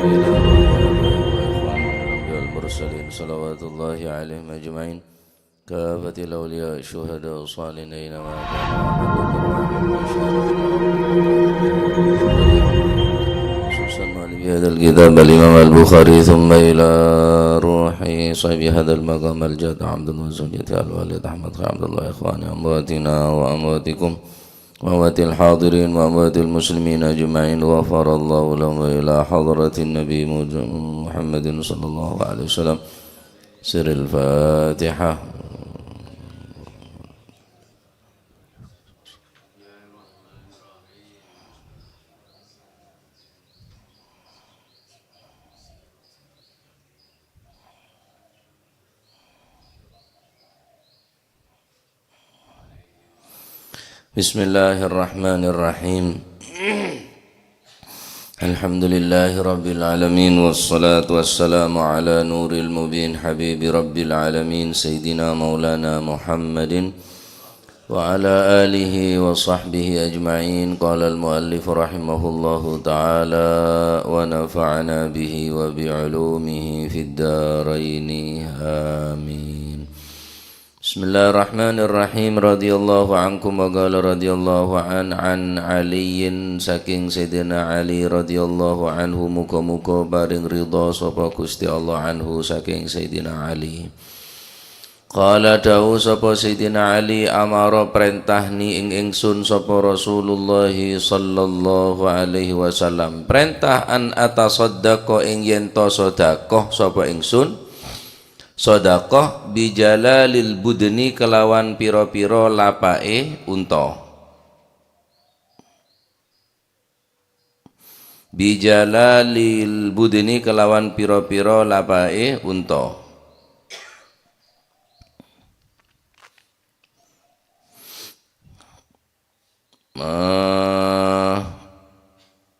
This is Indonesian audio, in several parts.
إلى روح آبائهم وإخوانهم الأنبياء المرسلين صلوات الله عليهم أجمعين كافة الأولياء الشهداء الصالحين ما كان أحد الرحمن وشهادة خصوصا مؤلف هذا الكتاب الإمام البخاري ثم إلى روح صاحب هذا المقام الجاد عبد الله زوجته الوالد أحمد عبد الله إخواني أمواتنا وأمواتكم وأموات الحاضرين وأموات المسلمين أجمعين غفر الله لهم إلى حضرة النبي محمد صلى الله عليه وسلم سر الفاتحة. Bismillahirrahmanirrahim. Alhamdulillahi rabbil alamin wassalatu wassalamu ala nuril mubin habibi rabbil alamin sayyidina maulana Muhammadin wa ala alihi wa sahbihi ajma'in. Qala al-muallif rahimahullahu ta'ala wa nafa'ana bihi wa bi'ulumihi fid daraini amin. Bismillahirrahmanirrahim. Radhiyallahu ankum wa qala radhiyallahu an aliyin saking Sayyidina Ali radhiyallahu anhu muga-muga paring ridha sapa Gusti Allah anhu saking Sayyidina Ali. Qala dawu sapa Sayyidina Ali amara perintahni ing ingsun sapa Rasulullah sallallahu alaihi wasallam perintah an atasaddaqa ing yen to sedekah sapa ingsun sedekah bijalalil budni kelawan pira-pira lapake unta. Bijalalil budni kelawan pira-pira lapake unta.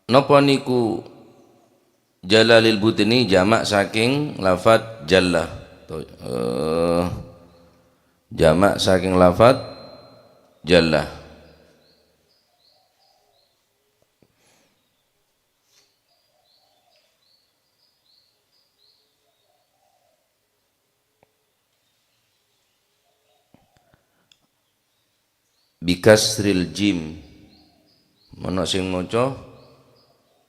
Napa niku jalalil budni jamak saking lafat jallah. Jamak saking lafad jallah. Bikasril jim mana sing maca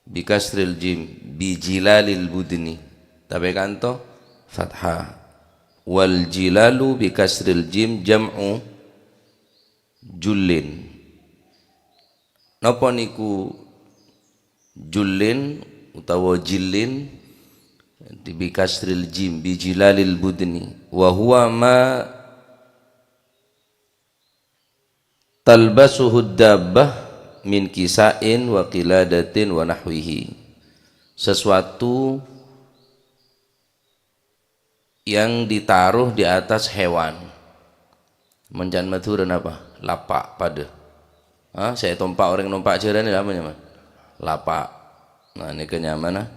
bikasril jim bijilalil budni tapi kanto fathah. Wal jilalu bi kasril jim jam'u jullin. Napa niku jullin utawa jillin bi kasril jim bi jilalil budni wa huwa ma talbasuhu dabbah min kisain wa qiladatin wa nahwihi. Sesuatu yang ditaruh di atas hewan. Menjan madhuran apa? Lapak pada. Saya tompak orang nompak jalan ini apa namanya? Lapak. Nah ini kenyamana?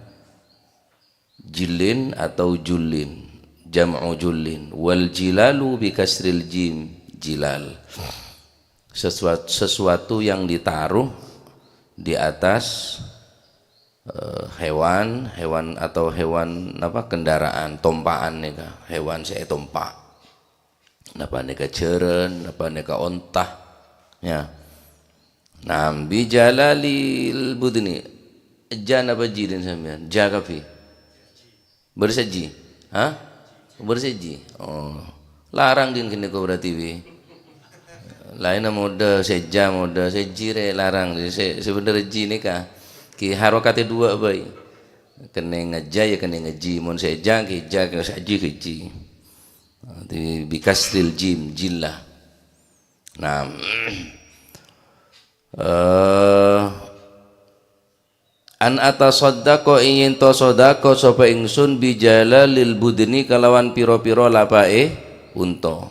Jilin atau jullin. Jam'u jullin. Wal jilalu bi kasril jim jilal. Sesuatu yang ditaruh di atas hewan atau hewan apa kendaraan tompaan nika hewan saya tompak napa nika jeren napa nika ontah ya. Nah bijalalil budni jan apa jilin sampean jakafi berseji berseji larang din kene ko berarti wi lain mode seja mode sejire larang sebenarnya ji nika ki harokate dua bayi kena ngeja ya kena ngeji mun seja ki ja ki saji ki di bikasril jim jillah. Nah an atasaddaqa ingin to sedekah sapa ingsun bijalalil budni kalawan pira-pira lapake unta.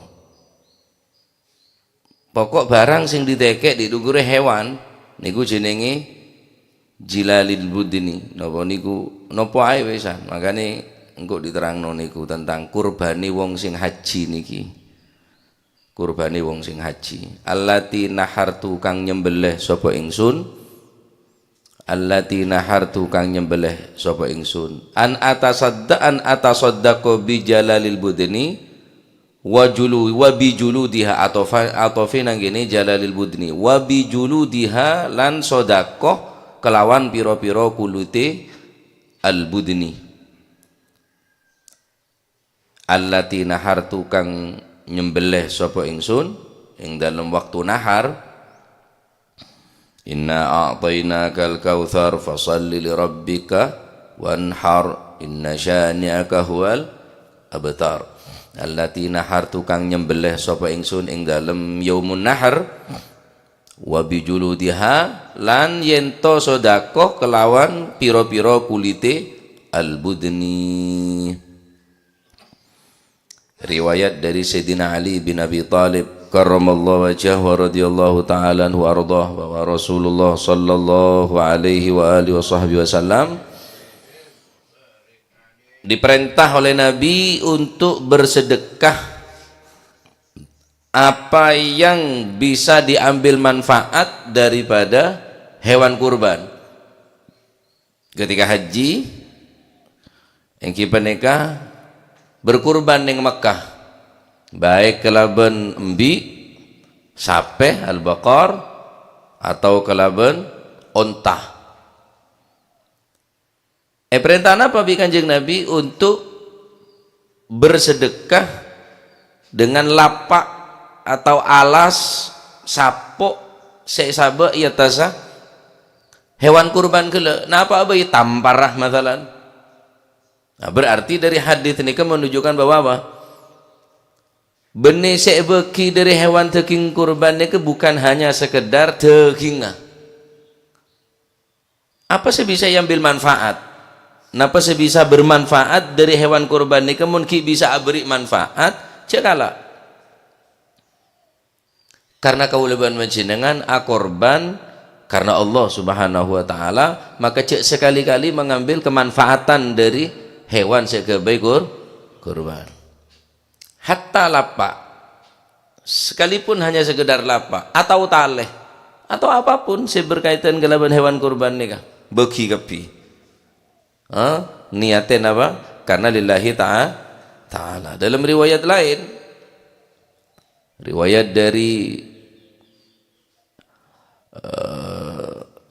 Pokok barang sing ditekek di dugure hewan niku jenenge jilalil budni. Napa niku napa ae wisan makane engko diterangno niku tentang kurbane wong sing haji niki. Kurbane wong sing haji allati nahartu kang nyembelih sapa ingsun allati nahartu kang nyembelih sapa ingsun an atasaddaqo bi jalalil budni wa bi juludiha atofi nang gini jalalil budni wa bi juludiha lan sedekah kelawan piro-piro kulute al budni allati nahartu kang nyembelih sapa ingsun ing dalam waktu nahar. Inna a'tainakal kautsar fasalli li rabbika wanhar inna syani'aka huwal abtar. Allati nahartu kang nyembelih sapa ingsun ing dalem yaumun nahar wa bijuludiha lan yento sedekah kelawan pira-pira kulite al-budni. Riwayat dari Sayyidina Ali bin Abi Thalib karramallahu wajhahu wa radhiyallahu ta'ala anhu ardah wa Rasulullah sallallahu alaihi wa alihi wasallam diperintah oleh Nabi untuk bersedekah apa yang bisa diambil manfaat daripada hewan kurban ketika haji yang kipaneka berkurban ning Mekah baik kelaban embi sape al-baqar atau kelaban onta. Perintah apa bi Kanjeng Nabi untuk bersedekah dengan lapak atau alas sapok sesabe ieu tasa hewan kurban keula. Napa abeuy tamparah masalan. Nah, berarti dari hadis ini menunjukkan bahwa apa? Benih sebeki dari hewan daging kurban itu bukan hanya sekedar daging. Apa sih bisa ambil manfaat? Napa sih bisa bermanfaat dari hewan kurban ini? Mungkin bisa beri manfaat cekala. Karena kaulaban menjenengan akorban karena Allah Subhanahu wa taala, maka cek sekali-kali mengambil kemanfaatan dari hewan sebagai kurban. Hatta lapak sekalipun hanya sekedar lapak atau taleh atau apapun yang berkaitan dengan hewan kurban nikah bagi kapi niatnya apa? Karena lillahi ta'ala. Dalam riwayat lain, riwayat dari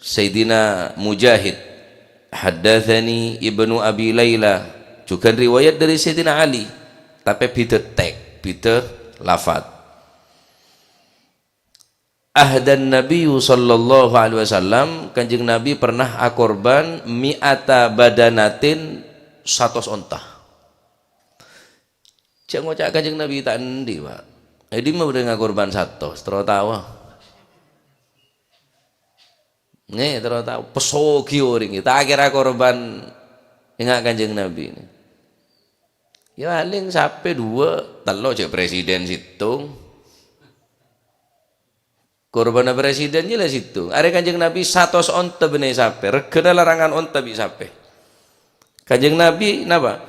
Sayyidina Mujahid haddatsani Ibnu Abi Laila, juga riwayat dari Sayyidina Ali tapi beda tek, beda lafad. Ahdan Nabi sallallahu alaihi wasallam, Kanjeng Nabi pernah akorban mi'ata badanatin 100 onta. Cak ngocak Kanjeng Nabi tak endi, Pak. Jadi mau dengan korban 100, terus tawa. Nih, terus tahu pesogi orang kita akhirnya korban ingat Kanjeng Nabi ini. Ya paling sampai 2 telo cek presiden situng korban presiden jelas situng ada Kanjeng Nabi 100 onta benih sampai regana larangan onta bisa sampai Kanjeng Nabi napa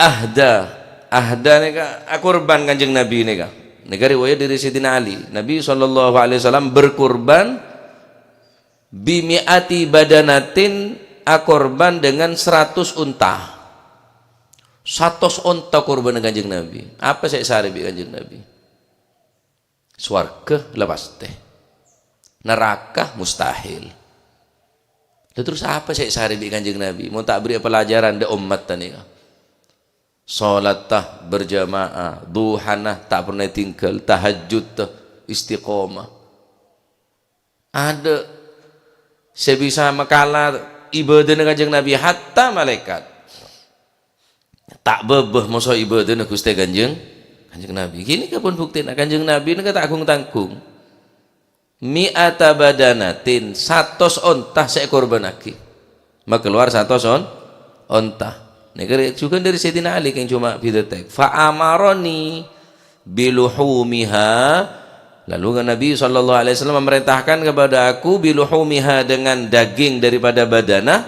ahda neka kurban Kanjeng Nabi neka riwayat dari Sayyidina Ali Nabi SAW berkurban bimi'ati badanatin akorban dengan 100 unta 100 onta kurban Kanjeng Nabi. Apa saya saribi Kanjeng Nabi? Swarga lepas teh. Neraka mustahil. Terus apa saya saribi Kanjeng Nabi? Mau tak beri pelajaran de umat tani. Salat tah berjamaah, duhanah tak pernah tinggal, tahajud tah istiqomah. Ada sebisa makalah ibadah Kanjeng Nabi hatta malaikat. Tak bebeh masa ibadah Gusti Kanjeng Nabi. Gini kapun bukti Kanjeng Nabi ini kata agung tanggung. Mi'ata badanatin 100 onta seekor banaki. Maka keluar 100 onta. Ini juga dari Sayyidina Ali yang cuma bidetek. Fa'amaroni biluhumiha. Lalu Nabi SAW memerintahkan kepada aku biluhumiha dengan daging daripada badana.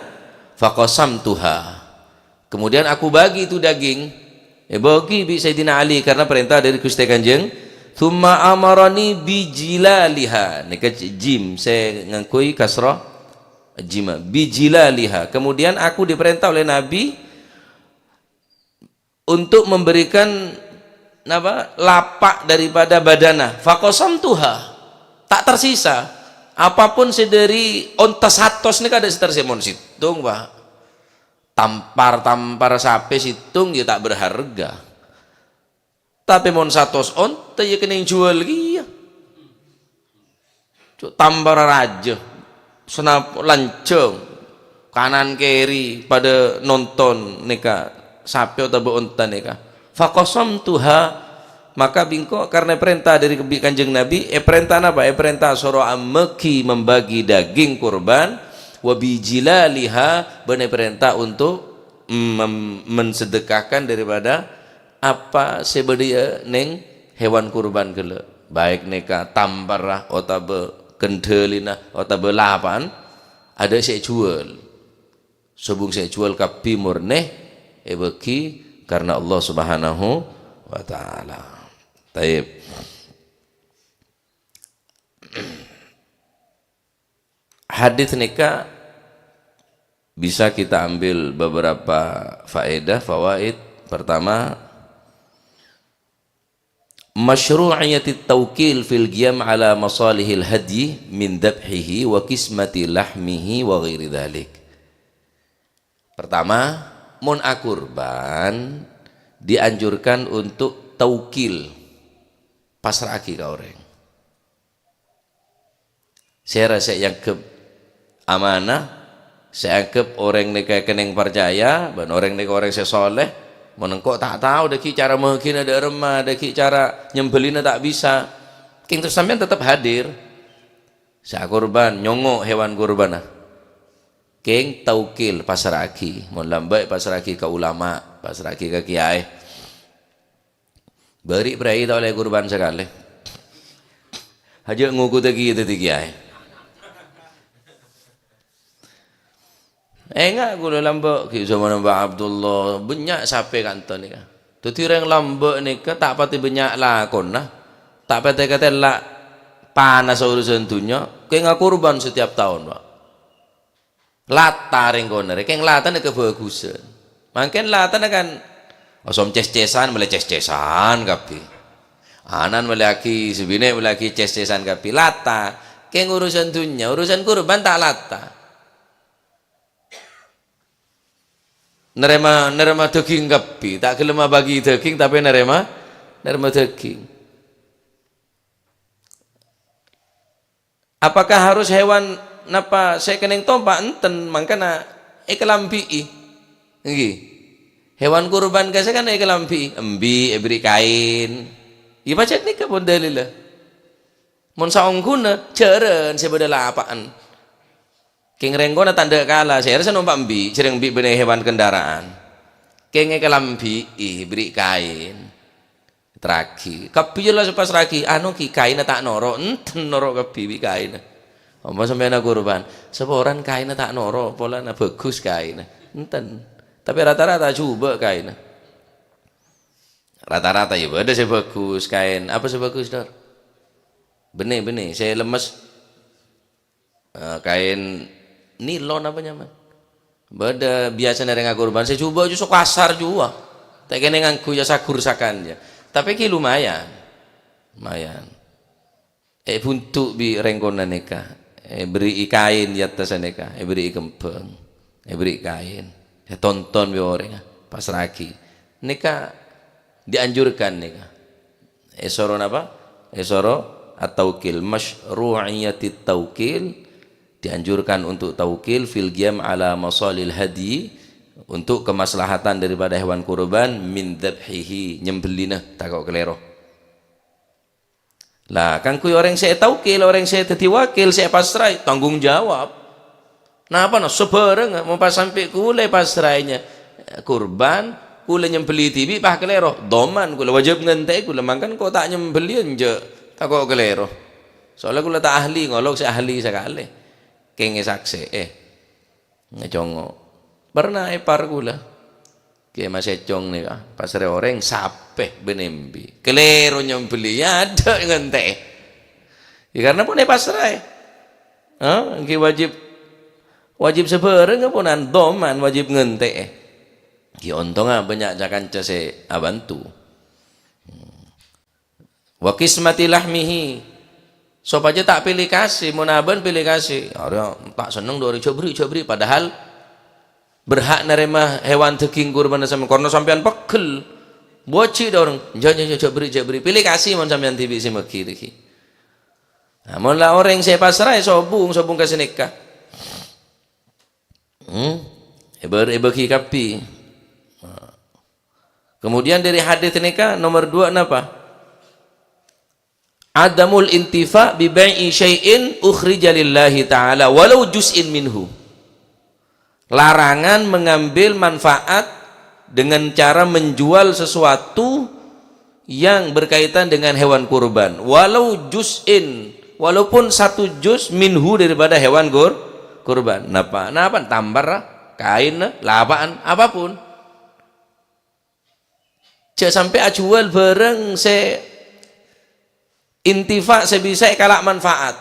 Faqasamtuha. Kemudian aku bagi itu daging bagi bi Sayyidina Ali karena perintah dari Gusti Kanjeng thumma amarani bijilaliha, nika jim saya ngakui kasrah jima, bijilaliha. Kemudian aku diperintah oleh Nabi untuk memberikan apa, lapak daripada badanah. Faqasamtuha, tak tersisa apapun sedari onta satos nika ada setersimon situng Pak. Tampar sapi situng ya tak berharga. Tapi mon satos onta ya kena jual lagi ya. Tampar raja, senap lanceng, kanan kiri pada nonton neka sapi atau onta neka. Faqasamtuha, maka bingko karena perintah dari Kanjeng Nabi, perintah apa? Perintah suruh ameki membagi daging kurban, wabijilaliha, benar perintah untuk mensedekahkan daripada apa sebedia neng hewan kurban gele, baik neka tamparah otabe kendelina otabe lapan ada saya jual sebung saya jual kapi murne beki karena Allah Subhanahu wa taala. Taib. Hadis nikah bisa kita ambil beberapa faedah, fawaid. Pertama, masyru'iyatit tawkil fil qiyam ala masalihil hadyi min dabhihi wa kismati lahmihi wa ghairi dhalik. Pertama, mun akurban dianjurkan untuk taukil, pasrahki ka orang. Saya rasa yang ke amanah, saya anggap orang neka keneng percaya, ban orang neka orang sesoleh. Menengkok tak tahu deki cara mungkin ada remah, deki cara nyembelina tak bisa. King terus sampean tetap hadir. Saya kurban nyongok hewan kurban. King taukil pasrahki, mun lambai pasrahki ke ulama, pasrahki ke kiai. Beri berai tak oleh kurban sekali. Haja nguku tegi itu kiai. Enggak gula lambak ki zaman Mbak Abdullah banyak sape kanton ni. Tuti orang lambak ni ke tak pati banyak lakon nah. Tak pati kata lah panas urusan dunia. Kau ngak kurban setiap tahun Pak. Lata ringkon, keng lata ni kebagusan. Makin lata kan osom ces-cesan mulai ces-cesan kapi. Anan melaki sebine melaki ces-cesan kapi lata. Keng urusan dunia, urusan kurban tak lata. Nerema daging kapi, tak kelema bagi daging tapi nerema daging. Apakah harus hewan napa saya keneng tompak enten mangkana ikelampi nggih. Hewan kurban ka kan ikelampi, embi beri kain. Ieu pacet nika pun dalil. Mun saungguna ceureun sebedala apaan. King renggona tanda kala, saya rasa numpak mbi, cereng mbi benih hewan kendaraan. King kelambi, beri kain, teraki. Kapi jelas pas raki, anu ki kain tak norok, enten norok kapi bi kain. Apa sampai nak kurban? Seorang kain tak norok, pola na bagus kain, enten. Tapi rata-rata coba kain. Rata-rata ya, ada saya bagus kain. Apa saya bagus dor? Benih, saya lemes kain. Nilon apa nyaman? Bada biasa dari kurban saya coba justru kasar juga. Tak kena ngangku ya sakur sakannya. Tapi ki lumayan. Buntuk bi rengkona neka. Beri kain di atas neka. Beri kempeng. Beri kain. Tonton bi orang pas raki. Neka dianjurkan neka. Esoro apa? Esoro at-taukil, masyru'iyatit taukil. Dianjurkan untuk taukil fil qiyam ala masalil hadi, untuk kemaslahatan daripada hewan kurban min dzabhihi, nyembelina takau kelero. Lah kan kuy orang saya taukil, orang saya teti wakil, saya pasrai tanggung jawab. Nah apa no sebareng mau pas sampai kule pasrainya kurban, kule nyembeli tibi pah kelero, doman kule wajib ngentek kule mangkan kok tak nyembeli anje takau kelero. Soalnya kule tak ahli ngolok saya ahli sekali. Kenge saksi ngecongo pernah par gula Kayak Mas Econg nih kah, pasar orang sapeh benembi, keliru nyembeli ya ada ngente. Ya karena pun pasar wajib sebarang pun andoman wajib ngente. Ki untungnya banyak jakan case abantu. Wa qismati lahmihi. Sop aja tak pilih kasih, munaban pilih kasih. Ada tak seneng dari cobri padahal berhak nerima hewan daging kurban sampean karena sampean pegel. Boci dorong, cobri pilih kasih mon sampean tibi si meki iki. Nah, mon la orang saya pasrah sobung kasih nikah. Bagi kapi. Kemudian dari hadis nikah nomor 2 napa? Adamul intifa bi bai'i syai'in ukhrija lillahi ta'ala walau juz'in minhu. Larangan mengambil manfaat dengan cara menjual sesuatu yang berkaitan dengan hewan kurban walau juz'in, walaupun 1 juz minhu daripada hewan kurban. Napa tambar kain lapaan apapun cek sampai ajual bareng intifa sebisa kalak manfaat.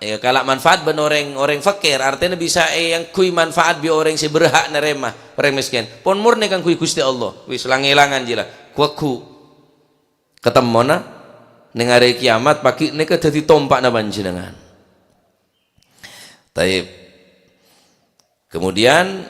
Ya kalak manfaat ben orang fakir artinya bisa yang kui manfaat bi orang si berhak nerema orang miskin. Pon murni kan kui Gusti Allah. Wis langilangan jila. Kuaku ketemona ning hari kiamat pagi nika dadi tompak na panjenengan. Taib. Kemudian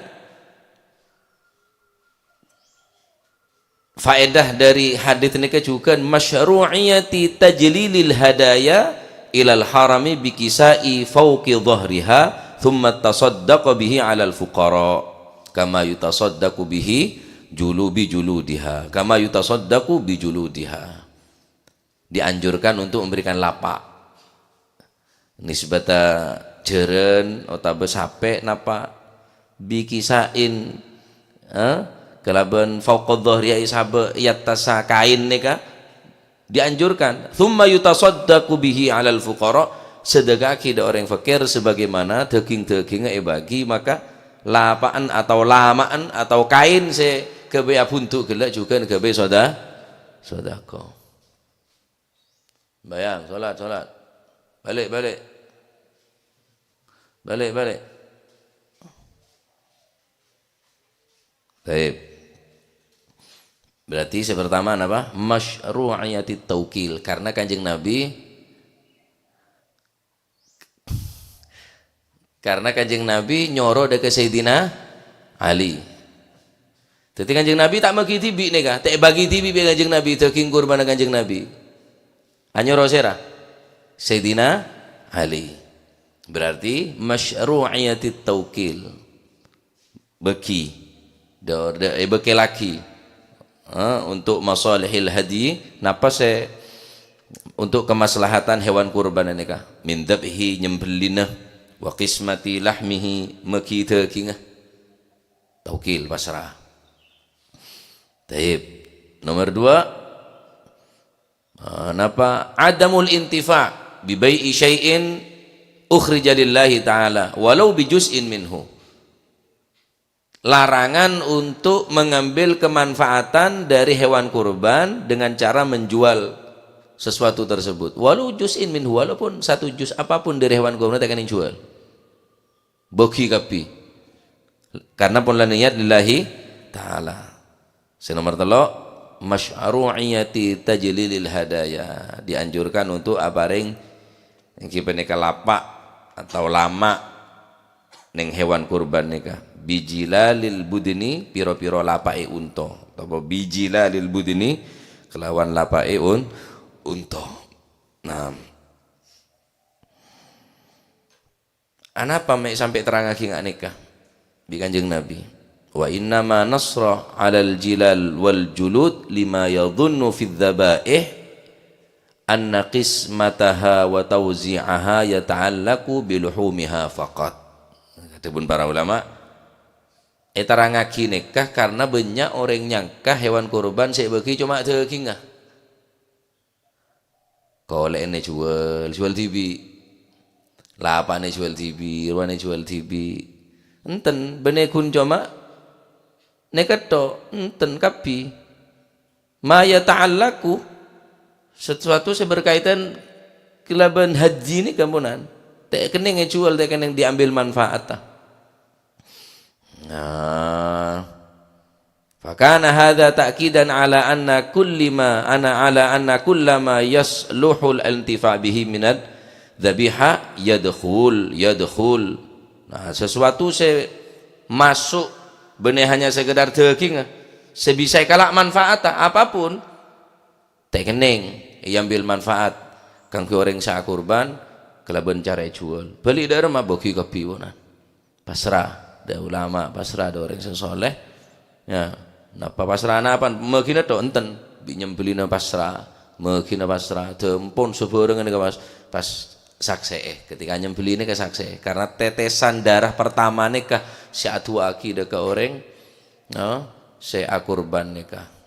faedah dari hadis ini juga masyru'iyati tajlilil hadaya ilal harami bikisai fauqi dhahriha thumma tasaddaqa bihi 'alal fuqara kama yutasaddaqu bihi juludiha kama yutasaddaqu bi juludiha. Dianjurkan untuk memberikan lapak nisbata jeren otabe sape napa bikisain kelaban fauqa dhahriha isabe yattasa kain nika dianjurkan thumma yutasaddaqu bihi 'alal fuqara sedekah kepada orang fakir sebagaimana daging-dagingnya bagi maka lapaan atau lamaan atau kain se kebe buntu gelak juga kebe sedekah. Bayang salat balik baik. Berarti pertama apa? Masyru'iyati taukil karena Kanjeng Nabi nyoro ke Sayyidina Ali. Jadi Kanjeng Nabi tak bagi tibi nika, tak bagi tibi be Kanjeng Nabi daging kurban Kanjeng Nabi. Anyoro sera Sayyidina Ali. Berarti masyru'iyati taukil. Beki laki untuk masalihil hadi napa untuk kemaslahatan hewan kurban ini kah min dzabhi nyembelina wa qismati lahmihi meki dagingah taukil pasrah. Taib. Nomor 2 napa adamul intifa bi bai'i syai'in ukhrija lillahi ta'ala walau bi juz'in minhu. Larangan untuk mengambil kemanfaatan dari hewan kurban dengan cara menjual sesuatu tersebut walau juz'in minhu, walaupun 1 juz apapun dari hewan kurban akan dijual bogi kapi karena pun niat lillahi ta'ala. Nomor 3 masyru'iyati tajlilil hadaya dianjurkan untuk aparing iki peneka lapak atau lama ning hewan kurban nika bijilalil budini piro-piro lapai unto atau bijilalil budini kelawan lapai unto. Nah, anapa mek sampai terang lagi nggak nikah di Kanjeng Nabi wa innama nasra alal jilal wal julud lima yadhunnu fid dzabaih anna qismataha wa tawzi'aha yata'allaqu biluhumiha faqat. Katapun para ulama terangaki nikah karena banyak orang nyangka hewan kurban saya bagi cuma daging kalau ini jual TV lapane jual TV ruane jual TV enten benek kun cuma neka to enten kapi ma yata'allaku sesuatu yang berkaitan kelaban haji ini kampunan tak kena ngejual tak kena diambil manfaat. Nah, fakana hadza ta'kidan ala anna kullama yasluhul intifa' bihi minad dhabiha yadkhul. Nah, sesuatu se masuk benih hanya sekedar daging sebisa kalak manfaat apapun tak keneng ambil manfaat kang goreng sa kurban kelaban cara jual beli dari rumah bagi kopi wonan pasrah da ulama pasrah da orang sesoleh ya napa pasrah apa mungkin itu enten nyembelina pasrah mungkin pasrah tempon sebarang ini pas sakse ketika nyembeli ini ke sakse karena tetesan darah pertama nikah si atu akid ke orang no si akurban nikah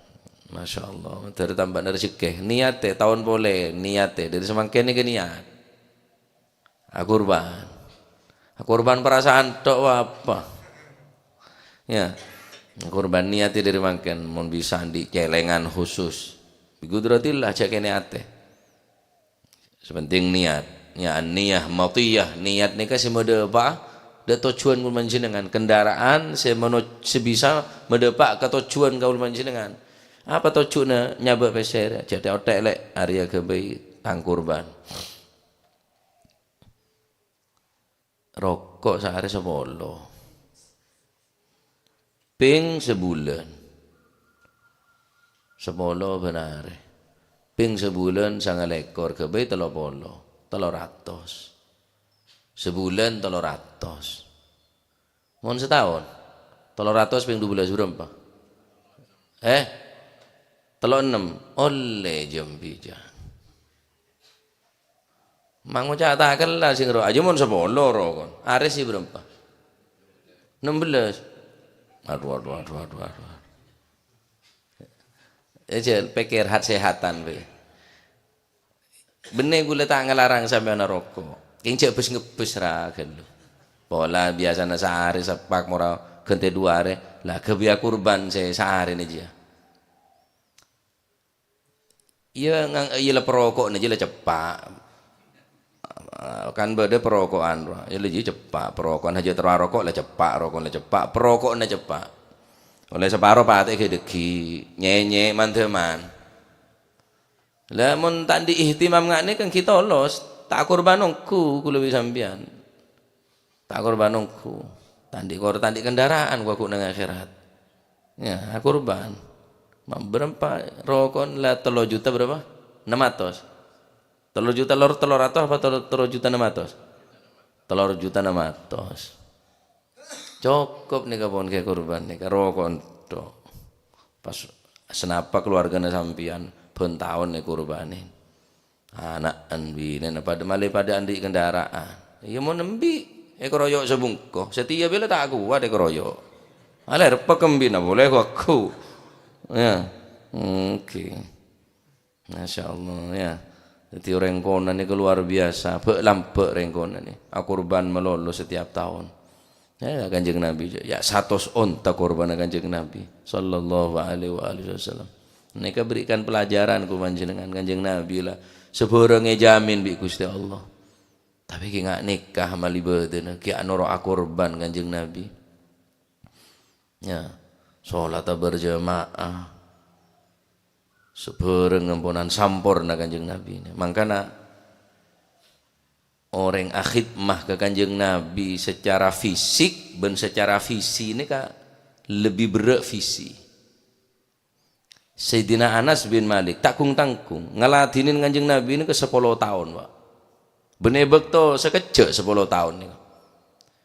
Masya Allah dari tambah rezeki niat tahun boleh niat dari semangkin ini ke niat akurban perasaan tok apa ya kurban niat dari mangken mun bisa di celengan khusus bigudratillah cek niat sepenting niat ya niyah matiyah niat nikah si medepa da tujuan kul manjenengan kendaraan sebisa medepak ke tujuan kaul manjenengan apa tujuannya nyabak peser jadi otek lek area kebai tang kurban rokok sehari 10 ping sebulan 10 benar ping sebulan 9 ekor kebai 300 sebulan 300 mohon setahun 300 ping 12 berapa 36 oleh jembija mangu catakan lah sing ro aja mon 10 ro kon ares sih berapa 16 aduh ejel pikir sehatan be bener gula tak ngelarang sampai ana rokok king cek bes ngebes ra gelo pola biasana sehari sepak mora gente 2 hari lah kebia kurban sehari ini aja iya iya perokok aja lah cepak kan beda perokokan ya lebih cepat perokokan aja terus rokok lah cepat rokok lah cepat perokoknya cepat oleh separuh patek deki nyenye manteman lah mun tak diihtimam ngane kan kita los tak kurbanongku ku lebih sampean tak kurbanongku tandi kendaraan gua ku nang akhirat ya kurban berapa rokok lah 3 juta berapa 600 3 juta telur ratus apa 3 juta 600 3 juta 600 cukup nih kapon ke kurban nih rokok to pas senapa keluarganya sampian pun tahun nih kurbanin anak anbi nih pada malih pada andi kendaraan iya mau nembi keroyok sebungko setia bila tak aku ada keroyok aler pekembina boleh aku ya oke Masya Allah ya jadi rengkonan ini luar biasa lampek rengkonan ini kurban melolo setiap tahun ya kanjeng Nabi ya 100 onta kurban kanjeng Nabi sallallahu alaihi wasallam mereka berikan pelajaran ku panjenengan kanjeng Nabi lah seborenge jamin bi Gusti Allah tapi ki nggak nikah malibeun ki anu kurban kanjeng Nabi ya salat berjamaah sebareng ngemponan sampurna kanjeng Nabi makanya orang akhidmah ke kanjeng Nabi secara fisik dan secara visi ini kak lebih berat visi Sayyidina Anas bin Malik takung tangkung ngelatinin kanjeng Nabi ini ke 10 tahun Pak bener bekto sekejap 10 tahun nih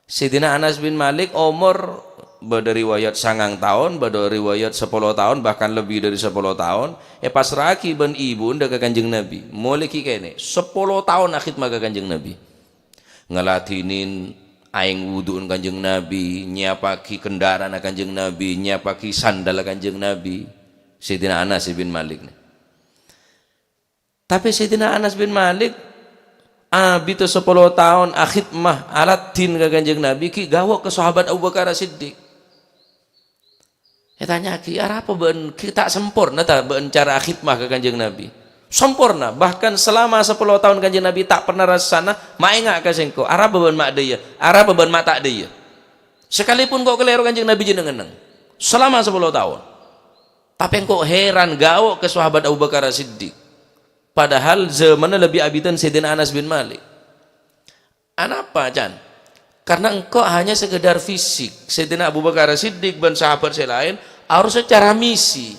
Sayyidina Anas bin Malik umur bada riwayat 9 tahun, bada riwayat 10 tahun, bahkan lebih dari 10 tahun. Pas raki ben ibu ndak ke kanjeng Nabi. Mulai ki kene 10 tahun akhid maka kanjeng Nabi. Ngelatinin aing wuduun kanjeng Nabi, nyiapaki kendaraan kanjeng Nabi, nyiapaki sandal kanjeng Nabi. Sayyidina Anas bin Malik. Tapi Sayyidina Anas bin Malik itu 10 tahun akhid mah alat din ke kanjeng Nabi ki gawok ke sahabat Abu Bakar Siddiq. Tanya lagi, apa ben kita sempurna tak ben cara khidmah ke Kanjeng Nabi? Sempurna, bahkan selama 10 tahun Kanjeng Nabi tak pernah rasana, mak enggak ka sengko, arah beban mak dia, arah beban mak tak dia. Sekalipun kau keliru Kanjeng Nabi jenengan selama 10 tahun. Tapi kok heran gawo ke sahabat Abu Bakar Siddiq. Padahal zaman lebih abidan Sayyidina Anas bin Malik. Kenapa, Chan? Karena engkau hanya sekedar fisik. Sayyidina Abu Bakar Siddiq dan sahabat yang lain harus secara misi.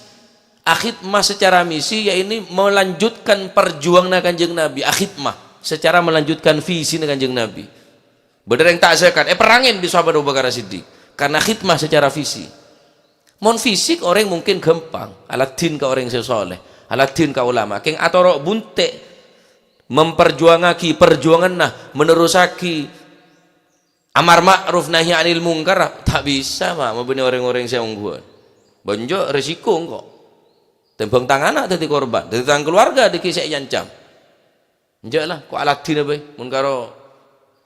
Akhidmah secara misi, ya ini melanjutkan perjuangan Kanjeng Nabi. Akhidmah secara melanjutkan visi Kanjeng Nabi. Bener yang tak zakat, perangin di sahabat Abu Bakar Siddiq karena khidmah secara visi. Mon fisik orang mungkin gampang, Aladin ke orang sesoleh, Aladin ke ulama, keng atorok bunte memperjuangaki perjuangan nah menerusaki amar ma'ruf nahi anil munkar tak bisa mak mau benih orang-orang saya ungguan. Bonjo resiko kok. Tembang tangan anak tadi korban, tadi tangan keluarga dikisah nyancam. Enggak lah, kok Aladin apa? Mun karo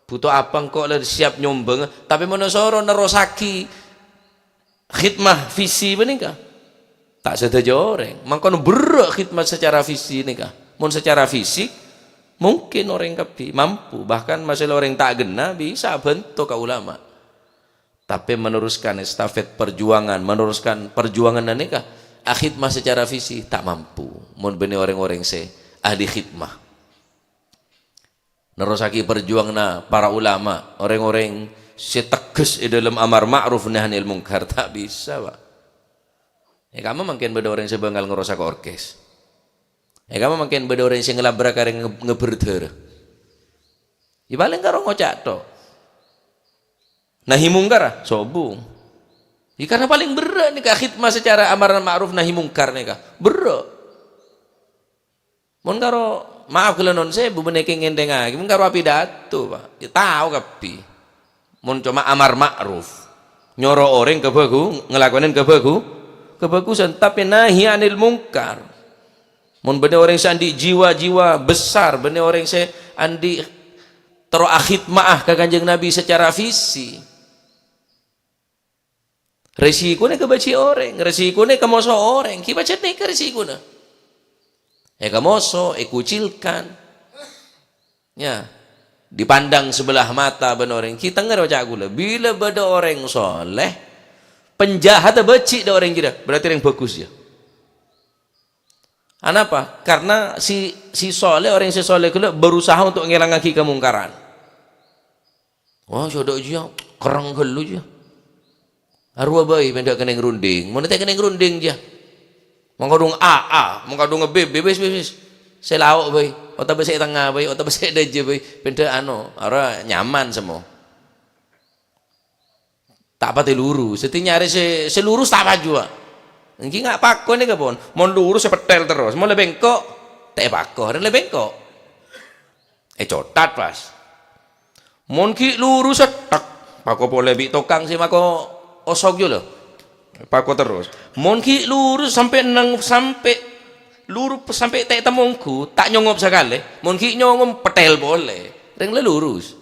butuh apa kok lah siap nyombeng, tapi menosoro nerosaki khidmah visi benika tak sedaja orang. Mangkono berak khidmah secara visi nika. Mun secara fisik mungkin orang kapi mampu, bahkan masalah orang tak gena bisa bentuk ke ulama. Tapi meneruskan estafet perjuangan, meneruskan perjuangan nika khidmah secara visi tak mampu. Mun benih orang-orang se ahli khidmah. Nerusaki perjuangan para ulama, orang-orang setegas di dalam amar ma'ruf nahi anil munkar tak bisa, Pak. Kamu makin beda orang sebanggal ngerosak orkes. Kamu makin beda orang yang ngelabrak kareng ngeberder. Ya paling karo ngocak to. Nahi mungkar sobung. Ya karena paling berat nih khidmah secara amar ma'ruf nahi mungkar nih berat. Mun karo maaf kalau non saya bu meneking ngendeng lagi, mun karo pidato, Pak. Ya tahu kapi. Mun cuma amar ma'ruf nyoro orang ngelakuin kebagusan, tapi nahi anil munkar. Mun bener orang sandi jiwa-jiwa besar, bener orang saya andi tero akhidmah ke Kanjeng Nabi secara visi. Resikonya kebaci orang, resikonya kemoso orang, kibaca nih ke resikonya. Kemoso, kucilkan. Ya. Dipandang sebelah mata benar orang kita nggak rojak gula bila beda orang soleh penjahat becik ada orang kira berarti orang bagus ya. Kenapa? Karena si soleh orang si soleh gula berusaha untuk ngelangaki kemungkaran. Wah sudah aja kerang gelu aja. Arwah bayi pendak kena ngerunding, mau nanti kena ngerunding aja. Mengkodung A, mengkodung B, saya lauk bayi. Otak besar tengah bayi, otak besar daje bayi, benda orang nyaman semua. Tak pati lurus, setinya hari selurus tak apa juga. Engki nggak pakko nih kapon, mau lurus sepetel terus, mau lebih bengkok, tak pakko, hari lebih bengkok. Cotat pas. Mau ki lurus setak, pakko boleh bi tokang sih mako osok juga, pakko terus. Mau ki lurus sampai lurus sampai tak temungku tak nyongop sekali mungkin nyongop petel boleh ring lurus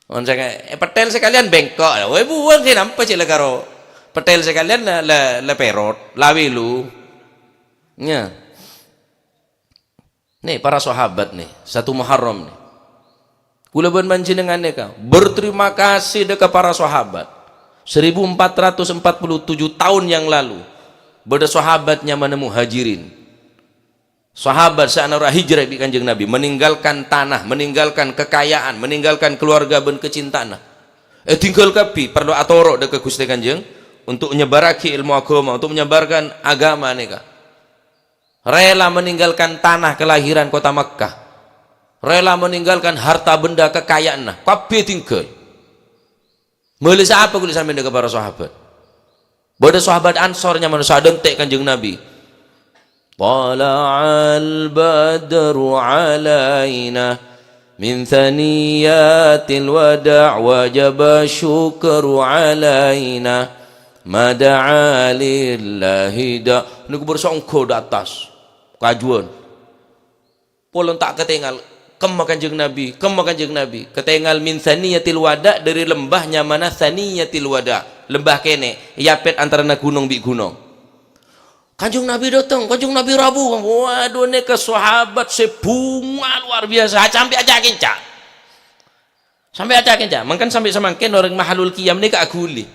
on saya petel sekalian bengkok weh buang sih nampak sih karo petel sekalian la perot lawilu nya nih para sahabat nih satu Muharram nih kula ben panjenengan ka berterima kasih dekat para sahabat 1447 tahun yang lalu beda sahabatnya mana muhajirin sahabat seanara hijrah di Kanjeng Nabi meninggalkan tanah, meninggalkan kekayaan, meninggalkan keluarga ben kecintaan tinggal kapi perlu atoro dekat Gusti Kanjeng untuk menyebaraki ilmu agama, untuk menyebarkan agama nika rela meninggalkan tanah kelahiran kota Makkah, rela meninggalkan harta benda kekayaan kapi tinggal melisa apa kulisan dekat para sahabat. Bada sahabat Ansornya manusia dentek Kanjeng Nabi. Tala'al badru alaina min thaniyatil wada' wajaba syukru alaina mada'a lillahi da. Ini bersongko di atas kajuan. Polon tak ketinggal kemma Kanjeng Nabi ketinggal min thaniyatil wada' dari lembahnya mana thaniyatil wada'. lembah kene yapet antara gunung bi gunung. Kanjeng Nabi datang, Kanjeng Nabi Rabu. Waduh nih ke sahabat sebunga luar biasa. Sampai aja kencak. Sampai aja kencak. Mungkin sampai semakin orang mahalul qiyam nih keaguli.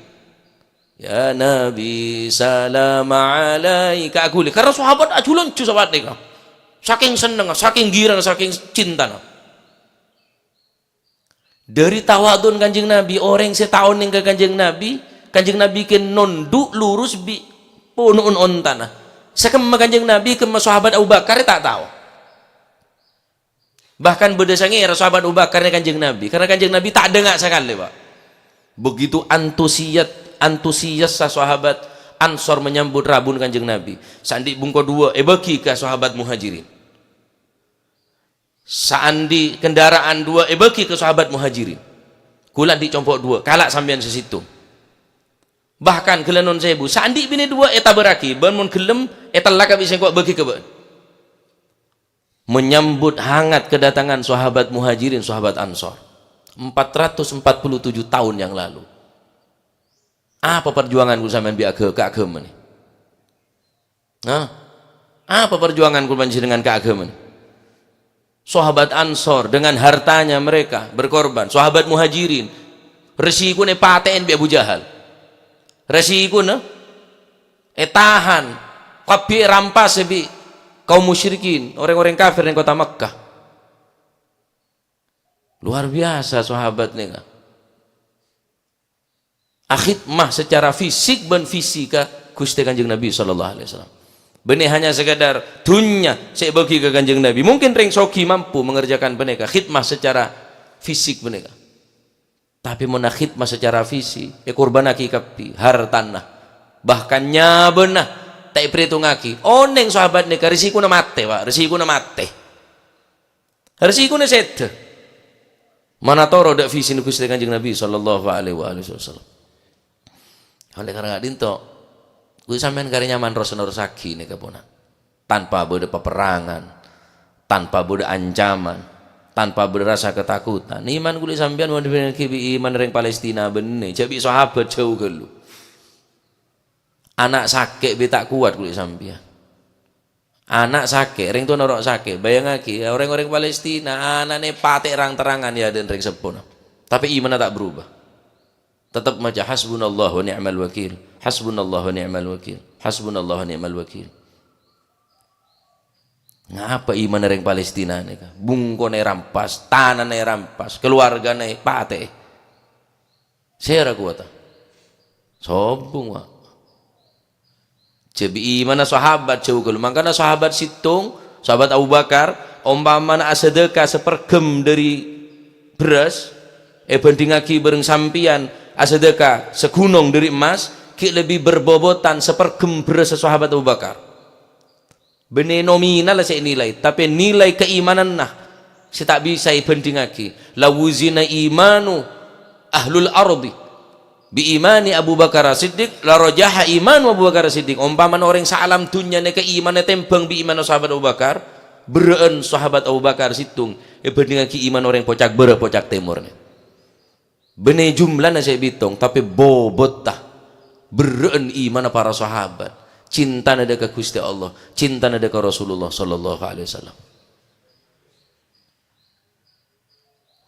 Ya Nabi salam alaika aguli. Karena sahabat ajulan cu sahabat nih. Saking seneng, saking girang, saking cinta. Dari tawadun Kanjeng Nabi, orang setahun yang ke Kanjeng Nabi ken nonduk lurus bi punun on tanah. Sekema Kanjeng Nabi ke sahabat Abu Bakar tak tahu. Bahkan berdasarnya era sahabat Abu Bakar Kanjeng Nabi, karena Kanjeng Nabi tak dengar sekali, Pak. Begitu antusias sahabat Ansor menyambut rabun Kanjeng Nabi. Sandi bungko dua bagi ke sahabat Muhajirin. Sandi kendaraan dua bagi ke sahabat Muhajirin. Kulan dicompok dua, kalak sampean sesitu. Bahkan kelenon sebu sandi bini dua eta beraki bangun gelem eta laka bisa kok bagi ke menyambut hangat kedatangan sahabat Muhajirin, sahabat Ansor 447 tahun yang lalu. Apa perjuanganku sampean bi keagama nih? Apa perjuanganku dengan keagama nih? Sahabat Ansor dengan hartanya mereka berkorban. Sahabat Muhajirin resiko ne paten bi Abu Jahal. Resiko na tahan kapi rampas bi kaum musyrikin, orang-orang kafir di kota Mekkah. Luar biasa sahabat nih. Akhidmah secara fisik dan fisika Gusti Kanjeng Nabi sallallahu alaihi wasallam. Benih hanya sekadar dunya saya bagi ke Kanjeng Nabi. Mungkin ring soki mampu mengerjakan beneka khidmah secara fisik beneka. Tapi mana khidmah secara fisik, kurban aki kapi hartanah. Bahkan nyabena tak perhitung aki. Oneng sahabat nika risiko na mate, Pak. Risiko na mate. Risiko na set. Mana toro dak visi nu Gusti Kanjeng Nabi sallallahu alaihi wasallam. Oleh karena dinto, kuwi sampean kari nyaman rosen-rosaki nih kapona. Tanpa beda peperangan, tanpa beda ancaman, tanpa berasa ketakutan. Iman kulit sampean mau dimiliki iman ring Palestina benih. Jadi sahabat jauh gelu. Anak sakit betak kuat kulit sampean. Anak sakit, ring tu norok sakit. Bayang lagi orang-orang Palestina, anaknya patek terang-terangan ya dan ring sepona. Tapi iman tak berubah. Tetap macam hasbunallah wa ni'mal wakil. Hasbunallah wa ni'mal wakil. Hasbunallah wa ni'mal wakil. Ngapa iman orang Palestina nih? Bungko nih rampas, tanah nih rampas, keluarga nih pate. Saya ragu apa? Sombong wak. Jadi iman sahabat jauh kalau makanya sahabat situng, sahabat Abu Bakar, umpamana sedekah sepergem dari beras, bandingaki bareng sampian sedekah segunung dari emas, ki lebih berbobotan sepergem beras sahabat Abu Bakar. Benih nominal saya nilai, tapi nilai keimanan nah saya tak bisa bandingaki. Lawuzina imanu ahlul ardi bi imani Abu Bakar Siddiq la rajaha imanu Abu Bakar Siddiq. Umpaman orang salam dunya ne keimanan tembang bi iman sahabat Abu Bakar, beren sahabat Abu Bakar situng bandingaki iman orang pocak bere pocak timur ne. Benih jumlahnya saya hitung, tapi bobot tah beren iman para sahabat. Cinta nada ke Gusti Allah, cinta nada ke Rasulullah sallallahu alaihi wasallam.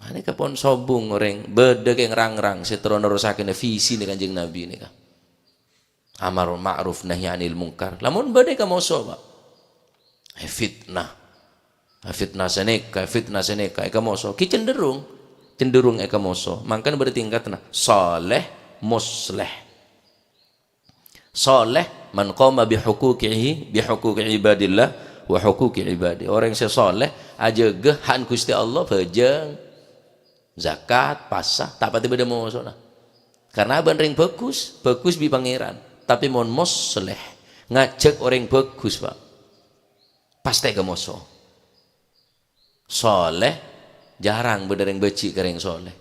Ini kapon sobung orang beda yang rang-rang setelah nerusakin visi nih Kanjeng Nabi ini kan. Amar ma'ruf nahi anil munkar. Lamun beda ka moso Pak. Fitnah seneka eka moso. Ki cenderung eka moso. Mangkan bertingkatna saleh musleh. Saleh man qama bihuquqi ibadillah wa huquqi ibadi. Orang yang soleh aja gehan Gusti Allah bejeng zakat pasah tak pati beda mau soalnya karena abang ring bagus bi pangeran tapi mon musleh ngajak orang bagus Pak pasti ke moso soleh jarang beda ring beci ke ring soleh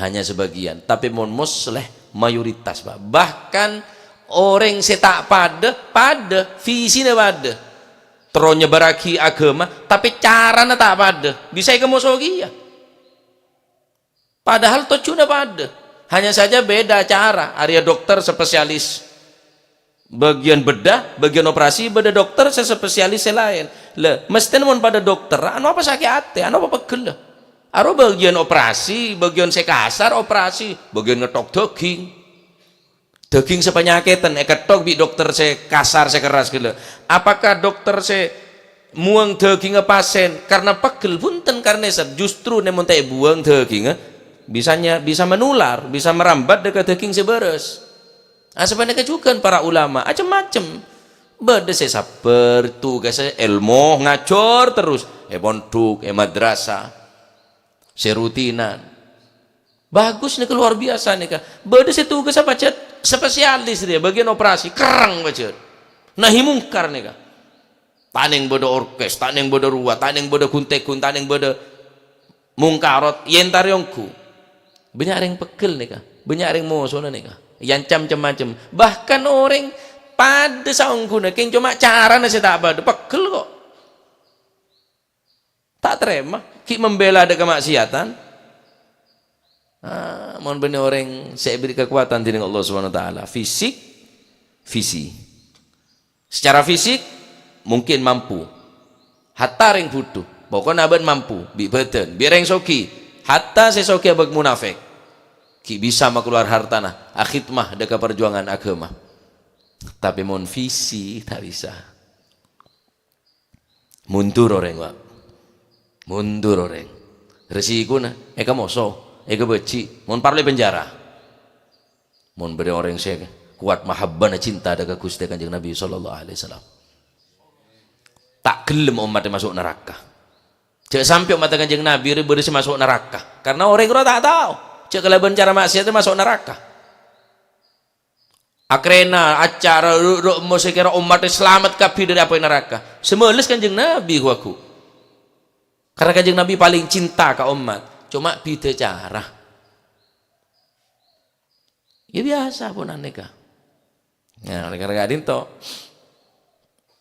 hanya sebagian tapi mon musleh mayoritas Pak bahkan orang setak pada visinya pada terus nyebaraki agama tapi caranya tak pada bisa ke moso ya padahal tujuannya pada Hanya saja beda cara. Area dokter spesialis bagian bedah, bagian operasi, beda dokter spesialis lain. Lah, mesti mon pada dokter, anu apa sakit hati, anu apa pegel. Aro bagian operasi, bagian kasar operasi, bagian ngetok daging. Daging sepenyakitan, ketok bi dokter kasar keras gitu. Apakah dokter muang daging pasien karena pegel punten karena justru nemon teh buang daging bisa menular, bisa merambat dekat daging seberes. Sebenarnya juga para ulama macam-macam. Beda sabar tugas ilmu ngacor terus pondok madrasah serutinan bagus nih luar biasa nih kak. Beda tugas apa cet spesialis dia bagian operasi kerang baca nahi mungkar nih kak. Taning beda orkes, taning beda ruwa, taning beda kuntekun, taning beda mungkarot yentaryongku. Banyak yang pegel nih kak, banyak yang musuh nih kak. Yang macam-macam, bahkan orang pada saungkuna keng cuma cara nasi tak ada pegel kok, tak terima ki membela ada kemaksiatan. Mohon benar orang saya beri kekuatan dengan Allah Subhanahu Wa Taala, fisik, visi. Secara fisik mungkin mampu, hatta ring butuh, pokoknya abad mampu, bi beten, biar yang soki, hatta sesoki abad munafik. Ki bisa keluar hartana akhidmah deka perjuangan agama, tapi mon visi tak bisa. Mundur orang wak, mundur orang resiko na eka moso eka beci mon parle penjara mon beri orang saya kuat mahabbana cinta deka Gusti Kanjeng Nabi sallallahu alaihi wasallam tak gelem umatnya masuk neraka. Cek sampai umat Kanjeng Nabi beri masuk neraka karena orang itu tak tahu. Cek kelebihan cara maksiat itu masuk neraka. Akrena acara mau sekira umat selamat kabeh dari apa neraka. Semeles Kanjeng Nabi aku. Karena Kanjeng Nabi paling cinta ke umat. Cuma beda cara. Ya biasa pun aneka. Ya, oleh karena adin to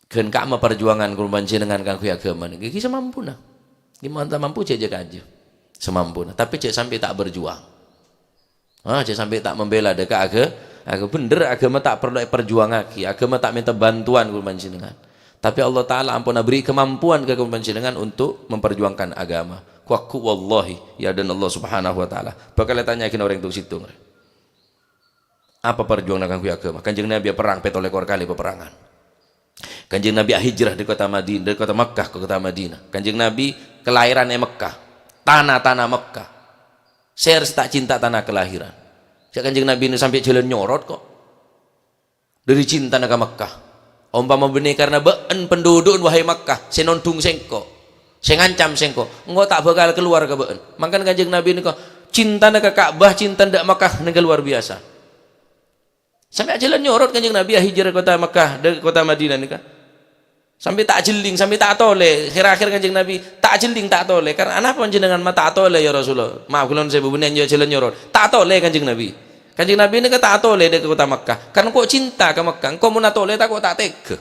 gen kak perjuangan kurban jenengan kanggo agama niki semampu nah. Gimana mampu cek aja. Semampu nah, tapi cek sampai tak berjuang. Jangan sampai tak membela dekat agama bener agama tak perlu perjuangan lagi, agama tak minta bantuan kurban jenengan. Tapi Allah Taala ampun beri kemampuan ke kurban jenengan untuk memperjuangkan agama. Kuaku wallahi ya dan Allah Subhanahu Wa Taala. Bakal tanyakin orang itu situ. Apa perjuangan kanggo agama? Kanjeng Nabi perang petoleh kali peperangan. Kanjeng Nabi hijrah di kota Madinah, dari kota Makkah ke kota Madinah. Kanjeng Nabi kelahiran Mekah, tanah-tanah Mekah. Saya harus tak cinta tanah kelahiran. Saya Kanjeng Nabi ini sampai jalan nyorot kok. Dari cinta ke Mekah. Umpama benih karena beun penduduk wahai Mekah, saya nondung sengko, saya ngancam sengko, engkau tak bakal keluar ke beun. Makan Kanjeng Nabi ini kok cinta ke Ka'bah, cinta ndak Mekah nega luar biasa. Sampai jalan nyorot Kanjeng Nabi hijrah kota Mekah dari kota Madinah nih kan. Sampai tak jeling, sampai tak tole. Akhir-akhir Kanjeng Nabi tak jeling, tak tole. Karena anak panjenengan mata tole ya Rasulullah. Maaf kalau saya bebunan jalan nyorot. Tak tole Kanjeng Nabi. Kanjeng Nabi ini tak tole di kota Mekah. Karena kok cinta ke Mekah, kok mau tole tak kok tak tega.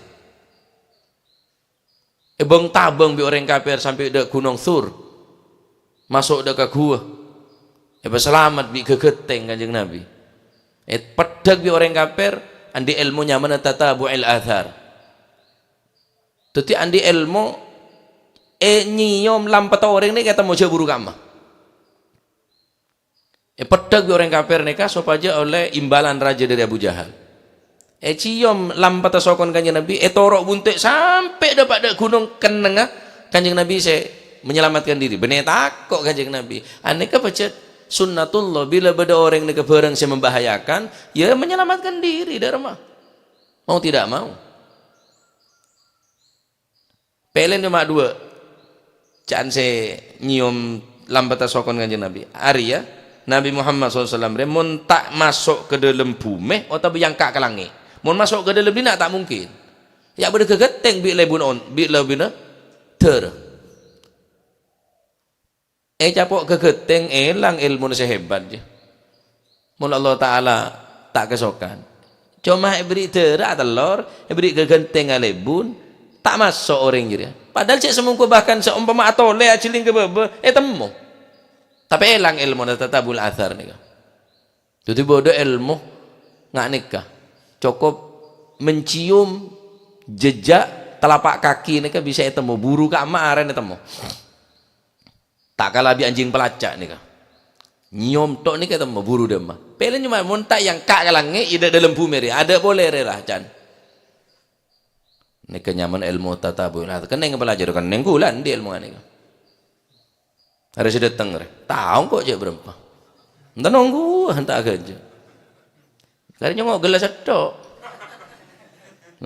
Bang tabang bi orang kafir sampai ke Gunung Thur. Masuk ke gua. Selamat bi kegeteng Kanjeng Nabi. Pedag bi orang kafir andi ilmunya mana tatabu'il athar. Jadi andi ilmu nyiyom lampat orang ini kata mau jaburu kama. Pedag orang kafir nikah supaya oleh imbalan raja dari Abu Jahal. Cium lampat sokon Kanjeng Nabi torok buntik sampai dapat gunung kenengah Kanjeng Nabi saya menyelamatkan diri. Bener takut Kanjeng Nabi. Aneka pecet sunnatullah bila beda orang ini bareng saya membahayakan, ya menyelamatkan diri dari rumah. Mau tidak mau. Pelen cuma dua. Jangan saya nyium lambat sokon Kanjeng Nabi. Arya Nabi Muhammad SAW mun tak masuk ke dalam bumi atau yang kak ke langit. Mun masuk ke dalam bina tak mungkin. Ya boleh kegeteng bi lebun on bi lebina ter. Capok kegeteng elang ilmu sehebat je. Mun Allah Taala tak kesokan. Cuma beri terak telur, beri kegeteng lebun. Tak masuk orang jadi. Padahal cek semungku bahkan seumpama atau le aciling ke bebe, temu. Tapi elang ilmu tatabul athar nih. Jadi bodoh ilmu nggak nikah. Cukup mencium jejak telapak kaki nikah bisa ketemu buru kak maren ketemu. Tak kalah bi anjing pelacak nikah. Nyium tok nikah ketemu buru demah. Pelen cuma muntak yang kak kalange ida dalam bumi ada boleh lah can. Nikah nyaman ilmu tatabu. Nah, keneng belajar keneng gulan di ilmu nikah. Ada sudah datang tahu kok je berapa. Entah nunggu entah kerja. Karena nyongok gelas tok.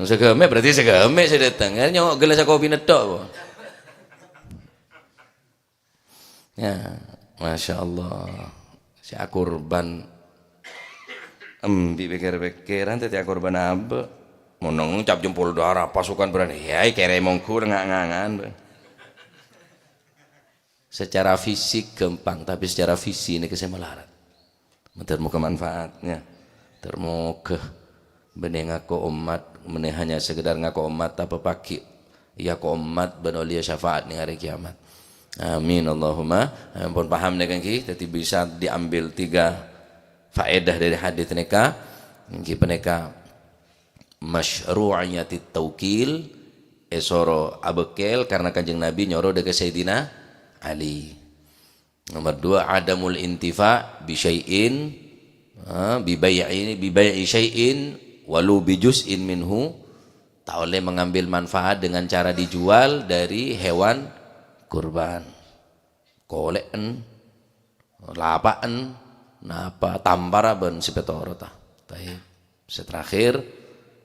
Segeme berarti segeme saya datang. Karena nyongok gelas kopi netok. Ya, masya Allah. Si akurban, pikir-pikiran tadi akurban apa? Mau cap jempol darah pasukan berani. Ya, kere mongku ngangan. Secara fisik gampang, tapi secara visi ini kesema melarat. Termu kemanfaatnya, termu ke benih ngaku umat, benih hanya sekedar ngaku umat apa pagi, ya ko umat benolia syafaat nih hari kiamat. Amin Allahumma. Ampun paham dengan kita, jadi bisa diambil 3 faedah dari hadis nikah. Niki peneka masyru'iyatit taukil esoro abekel karena kanjeng Nabi nyoro dekat Sayyidina Ali. Nomor 2 adamul intifa bi syai'in bi bai'i syai'in walau bi juz'in minhu. Tak boleh mengambil manfaat dengan cara dijual dari hewan kurban. Koleken lapaan napa tampara ben sipetoro ta. Baik. Seterakhir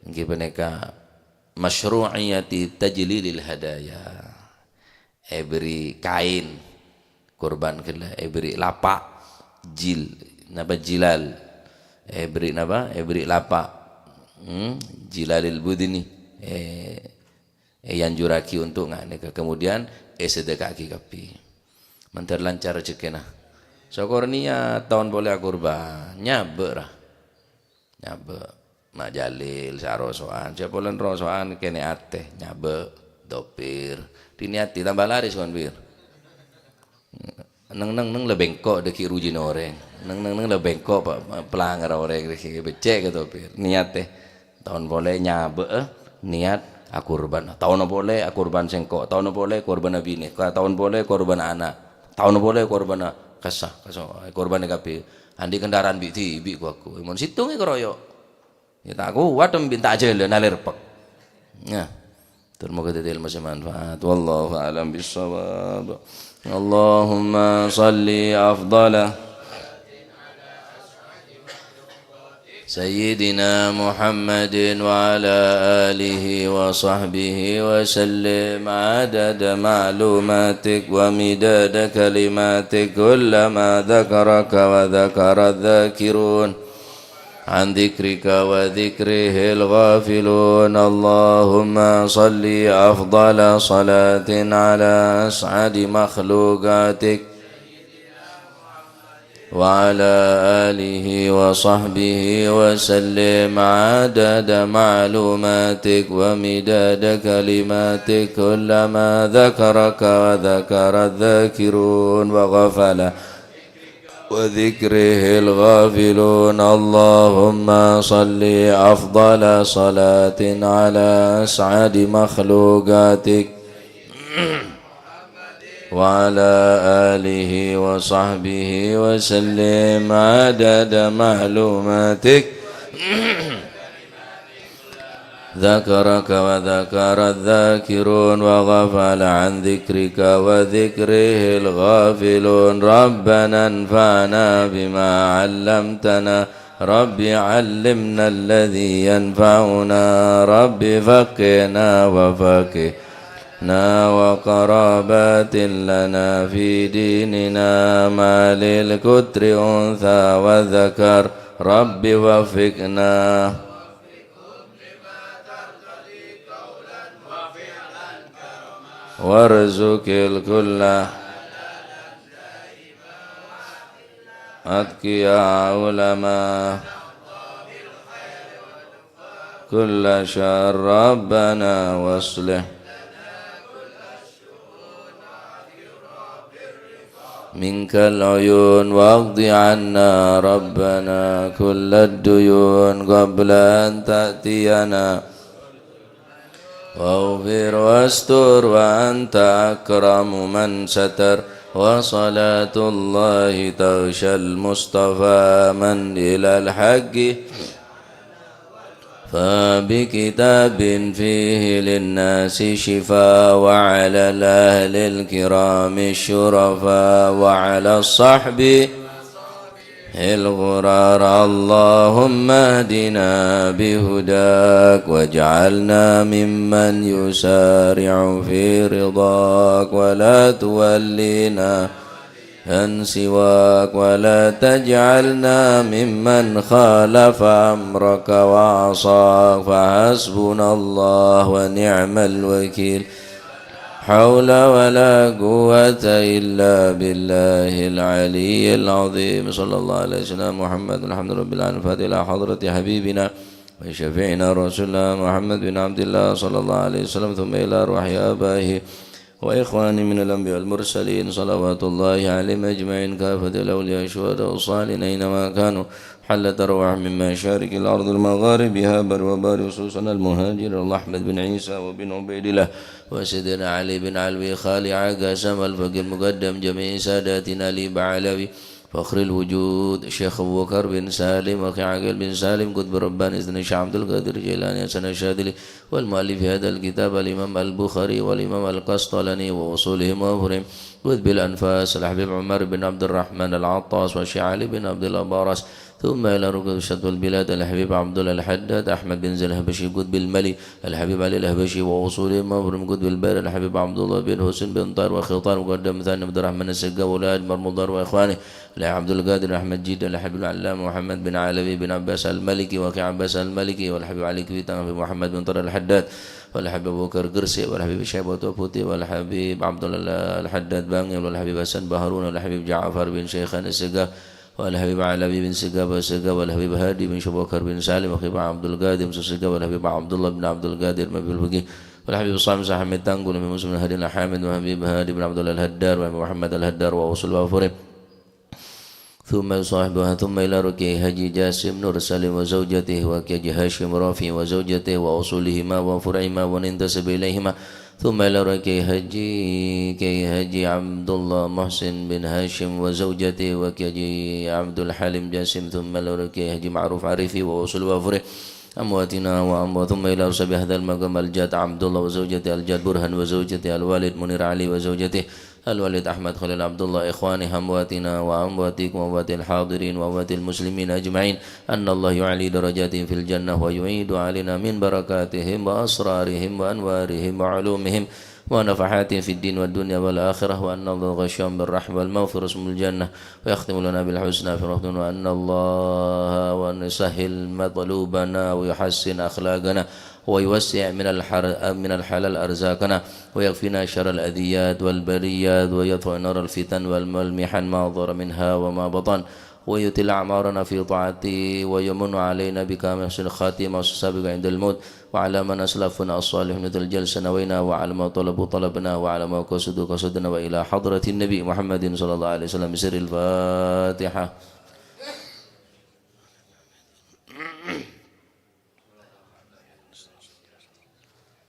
nggih peneka masyru'iyati tajlilil hadaya. Beri kain kurban kena beri lapak napa jilal beri napa beri lapak jilalil budini yang juraki untuk ngane kemudian sedekah kapi mentar lancar rezekina sokornia tahun boleh kurban nyabe mak jalil sarosoan siapolen rosoan kene ate nyabe dopir diniati tambah laris kon bir neng le bengkok deki rujin oreng neng le bengkok pelanggar oreng deki becek gitu bir niat teh tahun boleh nyabe niat akurban tahun boleh akurban sengkok tahun boleh korban bini tahun boleh korban anak tahun boleh korban kasah korban kapi andi kendaraan bi aku mon situng keroyok ya tak kuat minta aja le nalir pak ya termoga detail masih manfaat wallahu a'lam bissawab. Allahumma salli afdala Sayyidina Muhammadin wa ala alihi wa sahbihi wa sallim adada ma'lumatik wa midada kalimatik kullama dhakaraka wa dhakara dhakirun عن ذكرك وذكره الغافلون اللهم صل أفضل صلاة على أسعد مخلوقاتك وعلى آله وصحبه وسلم عدد معلوماتك ومداد كلماتك كلما ذكرك وذكر الذاكرون وغفل وذكره الغافلون اللهم صل أفضل صلاة على أسعد مخلوقاتك وعلى آله وصحبه وسلم عدد معلوماتك ذكرك وذكر الذاكرون وغفل عن ذكرك وذكره الغافلون ربنا انفعنا بما علمتنا رب علمنا الذي ينفعنا رب فقنا وفقنا وقرابات لنا في ديننا ما للكتر أنثى وذكر رب وفقنا وارزق الكل أتقياء علماء كل شر ربنا واصلح منك العيون واقض عنا ربنا كل الديون قبل أن تأتينا واغفر واستر وأنت أكرم من ستر وصلاة الله تغشى المصطفى من إلى الحق فبكتاب فيه للناس شفاء وعلى الأهل الكرام الشرفاء وعلى الصحب الغرار اللهم اهدنا بهداك واجعلنا ممن يسارع في رضاك ولا تولينا عن سواك ولا تجعلنا ممن خالف أمرك وعصاك فحسبنا الله ونعم الوكيل حول ولا قوة إلا بالله العلي العظيم صلى الله عليه وسلم محمد الحمد رب العالمين فاتح إلى حضرة حبيبنا وشفيعنا رسول الله محمد بن عبد الله صلى الله عليه وسلم ثم إلى أرواح آبائه وإخواني من الأنبياء المرسلين صلوات الله عليهم أجمعين كافة الأولياء الشهداء والصالحين أينما كانوا حلت أرواح من مشارق الأرض المغاربها بر وبار خصوصا المهاجر أحمد بن عيسى وبن عبيد الله وسيدنا علي بن علوي خالي عقاسم الفقيه المقدم جميع ساداتنا لي بعلوي فخر الوجود الشيخ أبو بكر بن سالم وأخي عقيل بن سالم قطب رباني سيدنا الشيخ عبد القادر جيلاني حسن الشاذلي والمؤلف هذا الكتاب الإمام البخاري والإمام القسطلاني ووصولهم وأفرهم قطب الأنفاس الحبيب عمر بن عبد الرحمن العطاس والشيخ علي بن عبد الأبارس ثم إلى ركن شط البلاد الحبيب عبد الله الحداد أحمد بن زين الهبشي قطب الملي الحبيب علي الهبشي ووصولهم وأفرهم قطب البار الحبيب عبد الله بن حسين بن طار وخيطان مقدم ثاني عبد الرحمن السقا وولاد مرمضار وإخوانه عبد القادر أحمد جيد الحبيب العلامة محمد بن علوي بن عباس الملكي وأخي عباس الملكي والحبيب علي كويتان محمد بن طار الحداد والحبيب أبو بكر قرسي والحبيب شيبة وفوتي والحبيب عبد الله الحداد بانغ والحبيب حسن بهارون والحبيب جعفر بن شيخان السقا والحبيب علوي بن سقا والسقا والحبيب هادي بن شبوكر بن سالم وخيب عبد القادر سقا والحبيب عبد الله بن عبد القادر مبي الفقيه والحبيب صامس أحمد تانقل من مسلم هادي الحامد وحبيب هادي بن عبد الله الهدار ومحمد الهدار ووصل وفرم ثم صاحبها ثم إلى ركي هجي جاسم نور سالم وزوجته وكي هاشم رافي وزوجته وأصولهما وفرعهما وننتسب إليهما ثم إلى ركي هجي عبد الله محسن بن هاشم وزوجته وكي عبد الحليم جاسم ثم إلى ركي هجي معروف عريفي وأصول وفره أمواتنا وأموات ثم إلى رسب هذا المقام الجاد عبد الله وزوجته الجاد برهان وزوجته الوالد منير علي وزوجته الوالد أحمد خليل عبد الله إخواني أمواتنا وأمواتكم وأموات الحاضرين وأموات المسلمين أجمعين أن الله يعلي درجاتهم في الجنة ويعيد علينا من بركاتهم وأسرارهم وأنوارهم وعلومهم ونفحاتهم في الدين والدنيا والآخرة وأن الله غشيهم بالرحمة والمغفرة اسم الجنة ويختم لنا بالحسنى في رحمة وأن الله ويسهل مطلوبنا ويحسن أخلاقنا ويوسع من الحلال أرزاقنا ويكفينا شر الأذيات والبريات ويطفئ نار الفتن والمحن ما ظهر منها وما بطن ويطيل أعمارنا في طاعته ويمن علينا بكامل حسن الخاتمة والسابق عند الموت وعلى من أسلفنا الصالحين ذو الجلسة نوينا وعلى ما طلبوا طلبنا وعلى ما قصدوا قصدنا وإلى حضرة النبي محمد صلى الله عليه وسلم بسر الفاتحة.